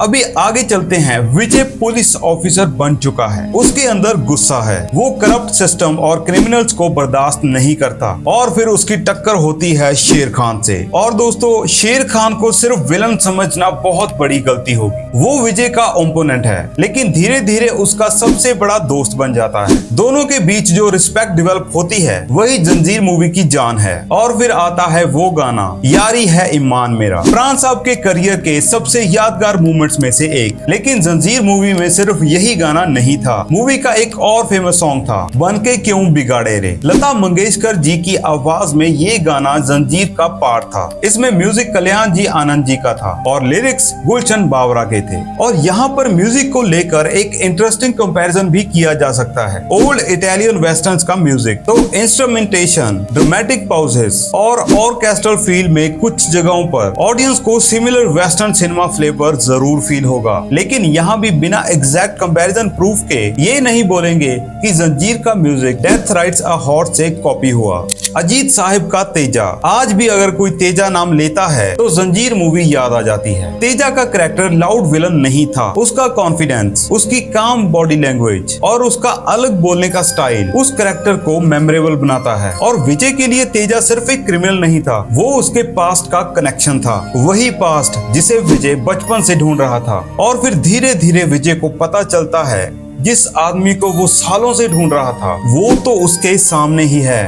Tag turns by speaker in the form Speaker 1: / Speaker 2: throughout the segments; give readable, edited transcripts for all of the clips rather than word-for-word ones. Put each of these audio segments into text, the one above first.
Speaker 1: अभी आगे चलते हैं। विजय पुलिस ऑफिसर बन चुका है, उसके अंदर गुस्सा है, वो करप्ट सिस्टम और क्रिमिनल्स को बर्दाश्त नहीं करता और फिर उसकी टक्कर होती है शेर खान से। और दोस्तों, शेर खान को सिर्फ विलन समझना बहुत बड़ी गलती होगी। वो विजय का ओपोनेंट है, लेकिन धीरे धीरे उसका सबसे बड़ा दोस्त बन जाता है। दोनों के बीच जो रिस्पेक्ट डेवलप होती है वही जंजीर मूवी की जान है। और फिर आता है वो गाना, यारी है ईमान मेरा, प्राण साहब के करियर के सबसे यादगार मोमेंट्स में से एक। लेकिन जंजीर मूवी में सिर्फ यही गाना नहीं था, मूवी का एक और फेमस सॉन्ग था, बनके क्यों बिगाड़े रे। लता मंगेशकर जी की आवाज में ये गाना जंजीर का पार्ट था। इसमें म्यूजिक कल्याण जी आनंद जी का था और लिरिक्स गुलशन बावरा के थे। और यहाँ पर म्यूजिक को लेकर एक इंटरेस्टिंग कंपैरिजन भी किया जा सकता है ओल्ड इटालियन वेस्टर्न्स का म्यूजिक। तो इंस्ट्रूमेंटेशन, ड्रामेटिक पाउजेस और ऑर्केस्ट्रल फील में कुछ जगहों पर ऑडियंस को सिमिलर वेस्टर्न सिनेमा फ्लेवर जरूर फील होगा। लेकिन यहाँ भी बिना एग्जैक्ट कंपैरिजन प्रूफ के ये नहीं बोलेंगे कि जंजीर का music death rides a horse से कॉपी हुआ। अजीत साहब का तेजा, आज भी अगर कोई तेजा नाम लेता है तो जंजीर मूवी याद आ जाती है। तेजा का कैरेक्टर लाउड विलन नहीं था, उसका कॉन्फिडेंस, उसकी काम बॉडी लैंग्वेज और उसका अलग बोलने का स्टाइल उस कैरेक्टर को मेमोरेबल बनाता है। और विजय के लिए तेजा सिर्फ एक क्रिमिनल नहीं था, वो उसके पास्ट का कनेक्शन था, वही पास्ट जिसे विजय बचपन से ढूंढ रहा था। और फिर धीरे धीरे विजय को पता चलता है जिस आदमी को वो सालों से ढूंढ रहा था वो तो उसके सामने ही है।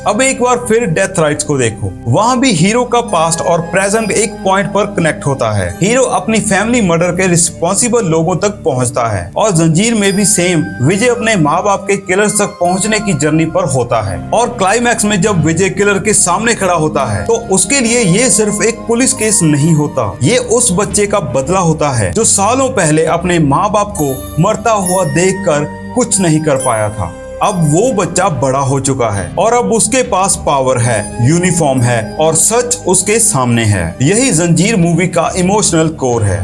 Speaker 1: अब एक बार फिर डेथ राइट्स को देखो, वहाँ भी हीरो का पास्ट और प्रेजेंट एक पॉइंट पर कनेक्ट होता है। हीरो अपनी फैमिली मर्डर के रिस्पॉन्सिबल लोगों तक पहुँचता है और जंजीर में भी सेम, विजय अपने माँ बाप के किलर्स तक पहुँचने की जर्नी पर होता है। और क्लाइमैक्स में जब विजय किलर के सामने खड़ा होता है तो उसके लिए ये सिर्फ एक पुलिस केस नहीं होता, ये उस बच्चे का बदला होता है जो सालों पहले अपने माँ बाप को मरता हुआ देखकर कुछ नहीं कर पाया था। अब वो बच्चा बड़ा हो चुका है और अब उसके पास पावर है, यूनिफॉर्म है और सच उसके सामने है। यही जंजीर मूवी का इमोशनल कोर है।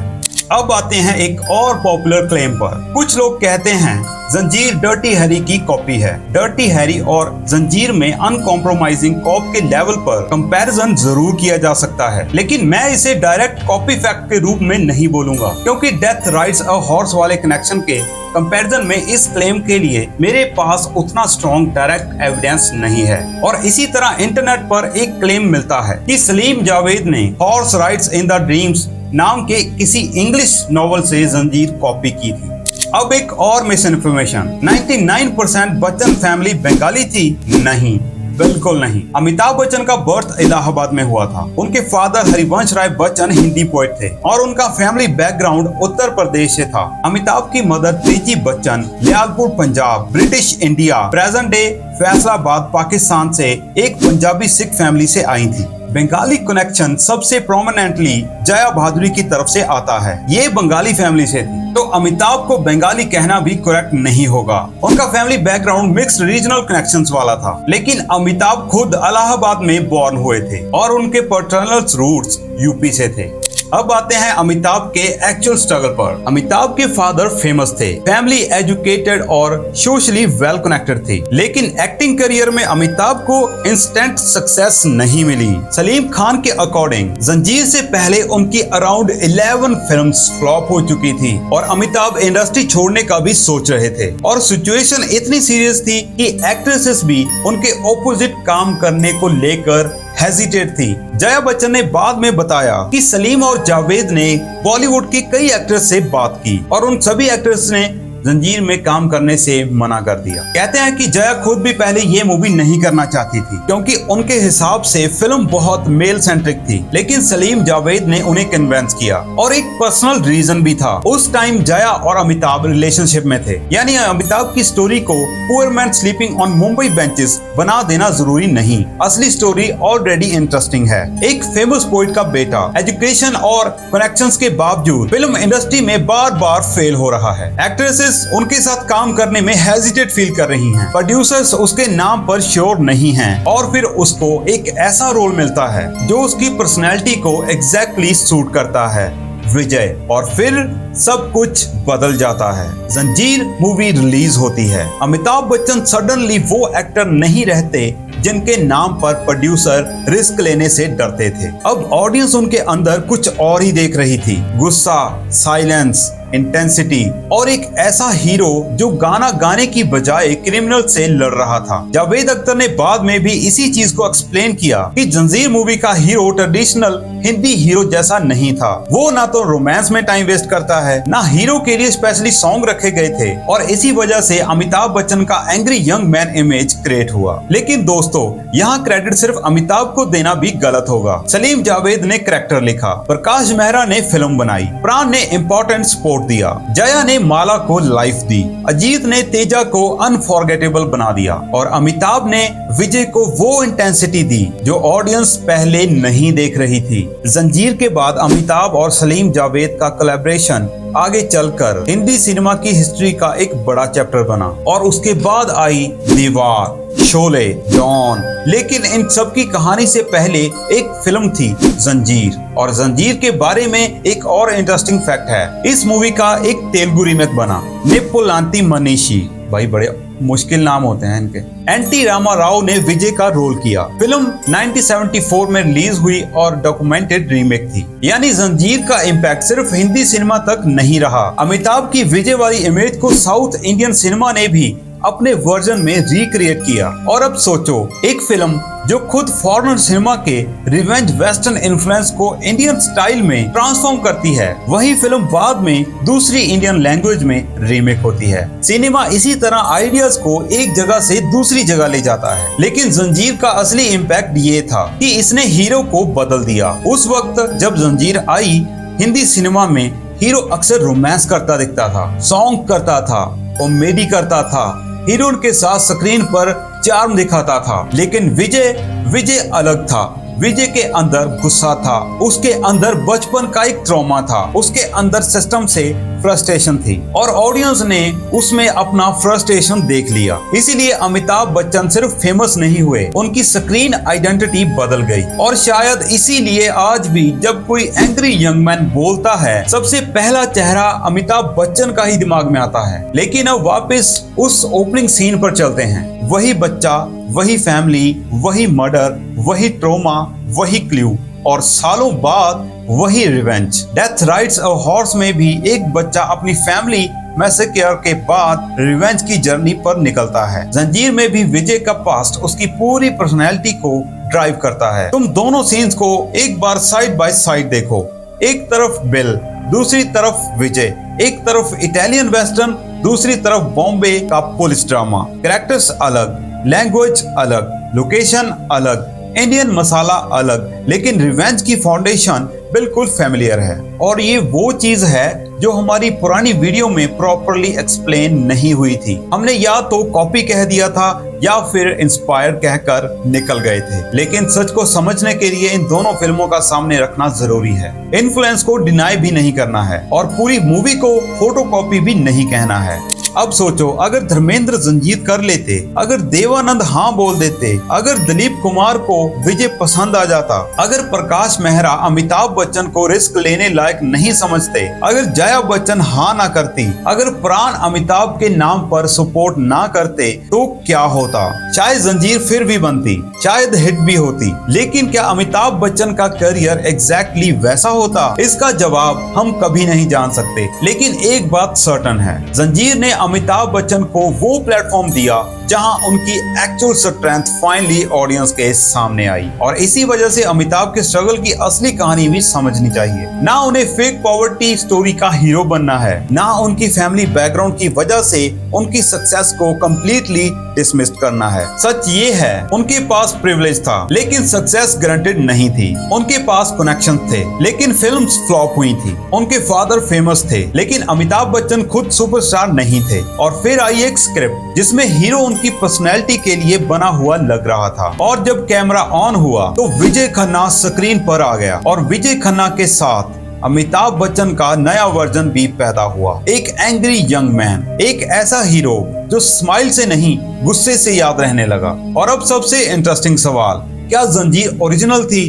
Speaker 1: अब आते हैं एक और पॉपुलर क्लेम पर। कुछ लोग कहते हैं जंजीर डर्टी हैरी की कॉपी है। डर्टी हैरी और जंजीर में अनकॉम्प्रोमाइजिंग कॉप के लेवल पर कंपैरिजन जरूर किया जा सकता है, लेकिन मैं इसे डायरेक्ट कॉपी फैक्ट के रूप में नहीं बोलूंगा, क्योंकि डेथ राइड्स अ हॉर्स वाले कनेक्शन के कंपैरिजन में इस क्लेम के लिए मेरे पास उतना स्ट्रॉन्ग डायरेक्ट एविडेंस नहीं है। और इसी तरह इंटरनेट पर एक क्लेम मिलता है कि सलीम जावेद ने horse rides in the dreams नाम के किसी इंग्लिश नॉवल से जंजीर कॉपी की थी। अब एक और miss information, 99% Bachchan family Bengali थी। नहीं, बिल्कुल नहीं। अमिताभ बच्चन का बर्थ इलाहाबाद में हुआ था। उनके फादर हरिवंश राय बच्चन हिंदी पोएट थे और उनका फैमिली बैकग्राउंड उत्तर प्रदेश से था। अमिताभ की मदर तेजी Bachchan Lyallpur Punjab, British India, present day Faisalabad Pakistan से एक पंजाबी सिख फैमिली से आई थी। बंगाली कनेक्शन सबसे प्रोमिनेंटली जया भादुरी की तरफ से आता है, ये बंगाली फैमिली से थी, तो अमिताभ को बंगाली कहना भी करेक्ट नहीं होगा। उनका family background mixed regional connections वाला था, लेकिन अमिताभ खुद इलाहाबाद में बॉर्न हुए थे और उनके पैटर्नल रूट्स यूपी से थे। अब आते हैं अमिताभ के एक्चुअल स्ट्रगल पर। अमिताभ के फादर फेमस थे, फैमिली एजुकेटेड और सोशली वेल कनेक्टेड थी, लेकिन एक्टिंग करियर में अमिताभ को इंस्टेंट सक्सेस नहीं मिली। सलीम खान के अकॉर्डिंग जंजीर से पहले उनकी अराउंड 11 फिल्म्स फ्लॉप हो चुकी थी और अमिताभ इंडस्ट्री छोड़ने का भी सोच रहे थे। और सिचुएशन इतनी सीरियस थी कि एक्ट्रेसेस भी उनके ऑपोजिट काम करने को लेकर हेजिटेट थी। जया बच्चन ने बाद में बताया कि सलीम और जावेद ने बॉलीवुड की कई एक्ट्रेस से बात की और उन सभी एक्ट्रेस ने जंजीर में काम करने से मना कर दिया। कहते हैं कि जया खुद भी पहले ये मूवी नहीं करना चाहती थी क्योंकि उनके हिसाब से फिल्म बहुत मेल सेंट्रिक थी, लेकिन सलीम जावेद ने उन्हें कन्विंस किया और एक पर्सनल रीजन भी था। उस टाइम जया और अमिताभ रिलेशनशिप में थे, यानी अमिताभ की स्टोरी को poor man sleeping on Mumbai benches बना देना जरूरी नहीं, असली स्टोरी ऑलरेडी इंटरेस्टिंग है। एक फेमस पोइट का बेटा एजुकेशन और कनेक्शंस के बावजूद फिल्म इंडस्ट्री में बार बार फेल हो रहा है। एक्ट्रेसेस उनके साथ काम करने में हेजिटेट फील कर रही हैं, प्रोड्यूसर्स उसके नाम पर श्योर नहीं हैं और फिर उसको एक ऐसा रोल मिलता है जो उसकी पर्सनैलिटी को एग्जैक्टली सूट करता है। विजय, और फिर सब कुछ बदल जाता है। जंजीर मूवी रिलीज होती है। अमिताभ बच्चन सडनली वो एक्टर नहीं रहते जिनके नाम पर प्रोड्यूसर रिस्क लेने से डरते थे। अब ऑडियंस उनके अंदर कुछ और ही देख रही थी, गुस्सा, साइलेंस, इंटेंसिटी और एक ऐसा हीरो जो गाना गाने की बजाय क्रिमिनल से लड़ रहा था। जावेद अख्तर ने बाद में भी इसी चीज को एक्सप्लेन किया कि जंजीर मूवी का हीरो ट्रेडिशनल हिंदी हीरो जैसा नहीं था। वो ना तो रोमांस में टाइम वेस्ट करता है, ना हीरो के लिए स्पेशली सॉन्ग रखे गए थे, और इसी वजह से अमिताभ बच्चन का angry young man image create हुआ। लेकिन दोस्तों, यहाँ क्रेडिट सिर्फ अमिताभ को देना भी गलत होगा। सलीम जावेद ने कैरेक्टर लिखा, प्रकाश मेहरा ने फिल्म बनाई, प्राण ने इम्पोर्टेंट सपोर्ट दिया, जया ने माला को लाइफ दी, अजीत ने तेजा को अनफॉरगेटेबल बना दिया, और अमिताभ ने विजय को वो इंटेंसिटी दी जो ऑडियंस पहले नहीं देख रही थी। जंजीर के बाद अमिताभ और सलीम जावेद का कोलैबोरेशन आगे चलकर हिंदी सिनेमा की हिस्ट्री का एक बड़ा चैप्टर बना, और उसके बाद आई दीवार, शोले, डॉन। लेकिन इन सब की कहानी से पहले एक फिल्म थी जंजीर, और जंजीर के बारे में एक और इंटरेस्टिंग फैक्ट है, इस मूवी का एक तेलुगु रीमेक बना। निप्पोलांती मनीषी, भाई बड़े मुश्किल नाम होते हैं इनके। एनटी रामा राव ने विजय का रोल किया। फिल्म 1974 में रिलीज हुई और डॉक्यूमेंटेड रीमेक थी। यानी जंजीर का इम्पैक्ट सिर्फ हिंदी सिनेमा तक नहीं रहा, अमिताभ की विजय वाली इमेज को साउथ इंडियन सिनेमा ने भी अपने वर्जन में रिक्रिएट किया। और अब सोचो, एक फिल्म जो खुद फॉरेन सिनेमा के रिवेंज वेस्टर्न इन्फ्लुएंस को इंडियन स्टाइल में ट्रांसफॉर्म करती है, वही फिल्म बाद में दूसरी इंडियन लैंग्वेज में रीमेक होती है। सिनेमा इसी तरह आइडियाज को एक जगह से दूसरी जगह ले जाता है। लेकिन जंजीर का असली इम्पैक्ट ये था कि इसने हीरो को बदल दिया। उस वक्त जब जंजीर आई, हिंदी सिनेमा में हीरो अक्सर रोमांस करता दिखता था, सॉन्ग करता था, कॉमेडी करता था, हीरोइन के साथ स्क्रीन पर चार्म दिखाता था। लेकिन विजय अलग था। विजय के अंदर गुस्सा था, उसके अंदर बचपन का एक ट्रॉमा था, उसके अंदर सिस्टम से फ्रस्ट्रेशन थी, और ऑडियंस ने उसमें अपना फ्रस्ट्रेशन देख लिया। इसीलिए अमिताभ बच्चन सिर्फ फेमस नहीं हुए, उनकी स्क्रीन आइडेंटिटी बदल गई। और शायद इसीलिए आज भी जब कोई एंग्री यंग मैन बोलता है, सबसे पहला चेहरा अमिताभ बच्चन का ही दिमाग में आता है। लेकिन अब वापस उस ओपनिंग सीन पर चलते हैं। वही बच्चा, वही फैमिली, वही मर्डर, वही ट्रॉमा, वही क्लू, और सालों बाद वही revenge. Death rides a horse में भी एक बच्चा अपनी फैमिली मैसेक्योर के बाद रिवेंज की जर्नी पर निकलता है। जंजीर में भी विजय का पास्ट उसकी पूरी पर्सनैलिटी को ड्राइव करता है। तुम दोनों सीन्स को एक बार साइड बाय साइड देखो। एक तरफ बिल, दूसरी तरफ विजय, एक तरफ इटालियन वेस्टर्न, दूसरी तरफ बॉम्बे का पुलिस ड्रामा। कैरेक्टर्स अलग, लैंग्वेज अलग, लोकेशन अलग, इंडियन मसाला अलग, लेकिन रिवेंज की फाउंडेशन बिल्कुल फैमिलियर है। और ये वो चीज है जो हमारी पुरानी वीडियो में प्रॉपरली एक्सप्लेन नहीं हुई थी। हमने या तो कॉपी कह दिया था या फिर इंस्पायर कहकर निकल गए थे। लेकिन सच को समझने के लिए इन दोनों फिल्मों का सामने रखना जरूरी है। इन्फ्लुएंस को डिनाई भी नहीं करना है और पूरी मूवी को फोटोकॉपी भी नहीं कहना है। अब सोचो, अगर धर्मेंद्र जंजीर कर लेते, अगर देवानंद हाँ बोल देते, अगर दिलीप कुमार को विजय पसंद आ जाता, अगर प्रकाश मेहरा अमिताभ बच्चन को रिस्क लेने लायक नहीं समझते, अगर जया बच्चन हाँ ना करती, अगर प्राण अमिताभ के नाम पर सपोर्ट ना करते, तो क्या होता? शायद जंजीर फिर भी बनती, शायद हिट भी होती। लेकिन क्या अमिताभ बच्चन का करियर एग्जैक्टली वैसा होता? इसका जवाब हम कभी नहीं जान सकते। लेकिन एक बात सर्टन है, जंजीर ने अमिताभ बच्चन को वो प्लेटफॉर्म दिया जहां उनकी एक्चुअल स्ट्रेंथ फाइनली ऑडियंस के सामने आई। और इसी वजह से अमिताभ के स्ट्रगल की असली कहानी भी समझनी चाहिए। ना उन्हें फेक पॉवर्टी स्टोरी का हीरो बनना है, ना उनकी फैमिली बैकग्राउंड की वजह से उनकी सक्सेस को कंप्लीटली डिसमिस करना है। सच ये है, उनके पास प्रिविलेज था लेकिन सक्सेस गारंटेड नहीं थी। उनके पास कनेक्शन थे लेकिन फिल्म्स फ्लॉप हुई थी। उनके फादर फेमस थे लेकिन अमिताभ बच्चन खुद सुपरस्टार नहीं थे। और फिर आई एक स्क्रिप्ट जिसमें हीरो उनकी पर्सनैलिटी के लिए बना हुआ लग रहा था। और जब कैमरा ऑन हुआ तो विजय खन्ना स्क्रीन पर आ गया और विजय खन्ना के साथ अमिताभ बच्चन का नया वर्जन भी पैदा हुआ। एक एंग्री यंग मैन, एक ऐसा हीरो जो स्माइल से नहीं गुस्से से याद रहने लगा। और अब सबसे इंटरेस्टिंग सवाल, क्या जंजीर ओरिजिनल थी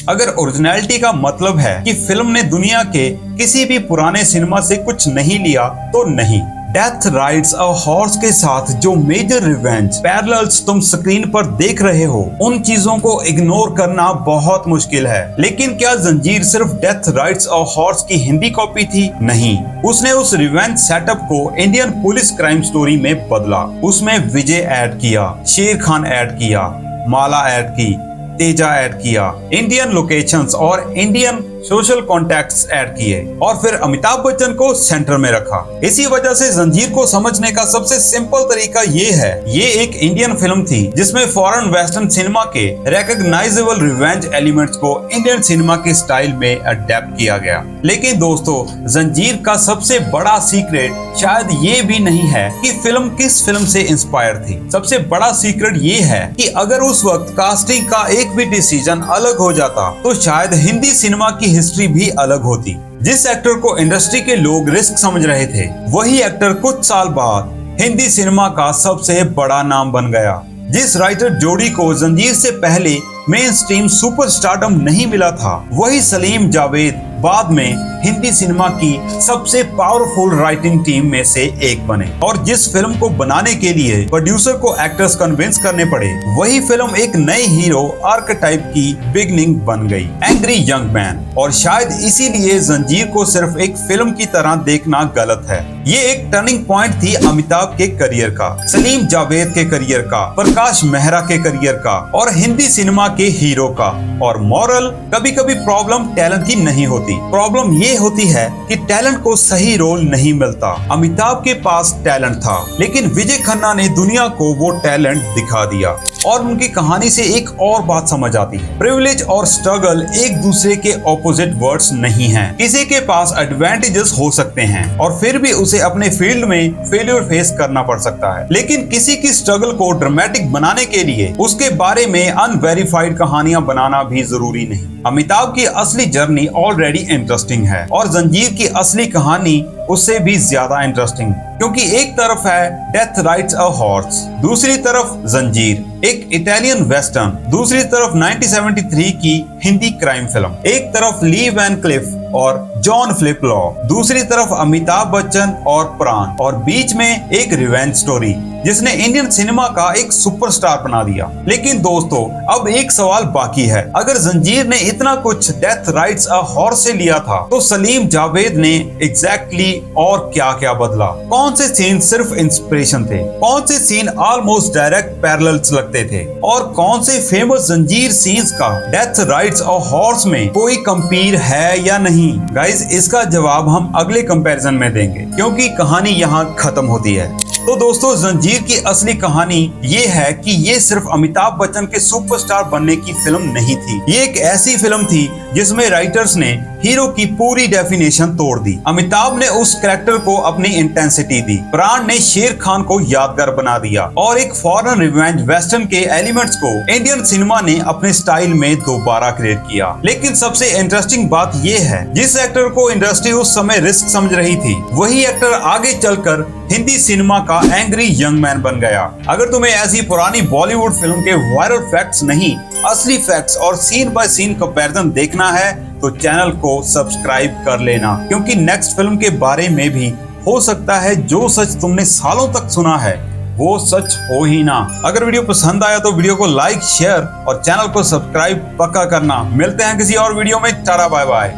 Speaker 1: अगर ओरिजिनलिटी का मतलब है कि फिल्म ने दुनिया के किसी भी पुराने सिनेमा से कुछ नहीं लिया, तो नहीं। डेथ राइड्स अ हॉर्स के साथ जो मेजर रिवेंज पैरेलल्स तुम स्क्रीन पर देख रहे हो, उन चीजों को इग्नोर करना बहुत मुश्किल है। लेकिन क्या जंजीर सिर्फ डेथ राइड्स अ हॉर्स की हिंदी कॉपी थी? नहीं, उसने उस रिवेंज सेटअप को इंडियन पुलिस क्राइम स्टोरी में बदला। उसमें विजय ऐड किया, शेर खान ऐड किया, माला ऐड की, तेजा ऐड किया, इंडियन लोकेशंस और इंडियन सोशल कॉन्टेक्ट्स ऐड किए और फिर अमिताभ बच्चन को सेंटर में रखा। इसी वजह से जंजीर को समझने का सबसे सिंपल तरीका ये है, ये एक इंडियन फिल्म थी जिसमें फॉरेन वेस्टर्न सिनेमा के रिकॉग्नाइजेबल रिवेंज एलिमेंट्स को इंडियन सिनेमा के स्टाइल में अडेप्ट किया गया। लेकिन दोस्तों, जंजीर का सबसे बड़ा सीक्रेट शायद ये भी नहीं है कि फिल्म किस फिल्म से इंस्पायर थी। सबसे बड़ा सीक्रेट ये है कि अगर उस वक्त कास्टिंग का एक भी डिसीजन अलग हो जाता तो शायद हिंदी सिनेमा की हिस्ट्री भी अलग होती। जिस एक्टर को इंडस्ट्री के लोग रिस्क समझ रहे थे, वही एक्टर कुछ साल बाद हिंदी सिनेमा का सबसे बड़ा नाम बन गया। जिस राइटर जोड़ी को जंजीर से पहले मेन स्ट्रीम सुपरस्टारडम नहीं मिला था, वही सलीम जावेद बाद में हिंदी सिनेमा की सबसे पावरफुल राइटिंग टीम में से एक बने। और जिस फिल्म को बनाने के लिए प्रोड्यूसर को एक्टर्स कन्विंस करने पड़े, वही फिल्म एक नए हीरो आर्केटाइप की बिगनिंग बन गई, एंग्री यंग मैन। और शायद इसीलिए जंजीर को सिर्फ एक फिल्म की तरह देखना गलत है। ये एक टर्निंग पॉइंट थी अमिताभ के करियर का, सलीम जावेद के करियर का, प्रकाश मेहरा के करियर का और हिंदी सिनेमा के हीरो का। और मॉरल, कभी कभी प्रॉब्लम टैलेंट की नहीं होती, प्रॉब्लम ये होती है कि टैलेंट को सही रोल नहीं मिलता। अमिताभ के पास टैलेंट था, लेकिन विजय खन्ना ने दुनिया को वो टैलेंट दिखा दिया। और उनकी कहानी से एक और बात समझ आती है, प्रिविलेज और स्ट्रगल एक दूसरे के ऑपोजिट वर्ड्स नहीं हैं। किसी के पास एडवांटेजेस हो सकते हैं और फिर भी उसे अपने फील्ड में फेलियर फेस करना पड़ सकता है, लेकिन किसी की स्ट्रगल को ड्रामेटिक बनाने के लिए उसके बारे में अनवेरिफाइड कहानियां बनाना भी जरूरी नहीं। अमिताभ की असली जर्नी ऑलरेडी इंटरेस्टिंग है और जंजीर की असली कहानी उससे भी ज्यादा इंटरेस्टिंग, क्योंकि एक तरफ है डेथ राइड्स अ हॉर्स, दूसरी तरफ जंजीर, एक इटालियन वेस्टर्न, दूसरी तरफ 1973 की हिंदी क्राइम फिल्म, एक तरफ ली वैन क्लिफ और जॉन फिलिप लॉ, दूसरी तरफ अमिताभ बच्चन और प्राण, और बीच में एक रिवेंज स्टोरी जिसने इंडियन सिनेमा का एक सुपरस्टार बना दिया। लेकिन दोस्तों, अब एक सवाल बाकी है, अगर जंजीर ने इतना कुछ डेथ राइड्स अ हॉर्स से लिया था, तो सलीम जावेद ने एग्जैक्टली और क्या क्या बदला? कौन से सीन सिर्फ इंस्पिरेशन थे, कौन से सीन ऑलमोस्ट डायरेक्ट पैरेलल्स लगते थे, और कौन से फेमस जंजीर सीन्स का डेथ राइड्स अ हॉर्स में कोई कंपेयर है या नहीं? गाइस, इसका जवाब हम अगले कंपैरिजन में देंगे, क्योंकि कहानी यहाँ खत्म होती है। तो दोस्तों, जंजीर की असली कहानी ये है कि ये सिर्फ अमिताभ बच्चन के सुपरस्टार बनने की फिल्म नहीं थी। ये एक ऐसी फिल्म थी जिसमें राइटर्स ने हीरो की पूरी डेफिनेशन तोड़ दी। अमिताभ ने उस कैरेक्टर को अपनी इंटेंसिटी दी, प्राण ने शेर खान को यादगार बना दिया और एक फॉरेन रिवेंज वेस्टर्न के एलिमेंट्स को इंडियन सिनेमा ने अपने स्टाइल में दोबारा क्रिएट किया। लेकिन सबसे इंटरेस्टिंग बात ये है, जिस एक्टर को इंडस्ट्री उस समय रिस्क समझ रही थी, वही एक्टर आगे चलकर हिंदी सिनेमा का एंग्री यंग मैन बन गया। अगर तुम्हें ऐसी पुरानी बॉलीवुड फिल्म के वायरल फैक्ट्स नहीं, असली फैक्ट्स और सीन बाय सीन कंपैरिजन देखना है तो चैनल को सब्सक्राइब कर लेना, क्योंकि नेक्स्ट फिल्म के बारे में भी हो सकता है जो सच तुमने सालों तक सुना है वो सच हो ही ना। अगर वीडियो पसंद आया तो वीडियो को लाइक, शेयर और चैनल को सब्सक्राइब पक्का करना। मिलते हैं किसी और वीडियो में। Tata bye bye.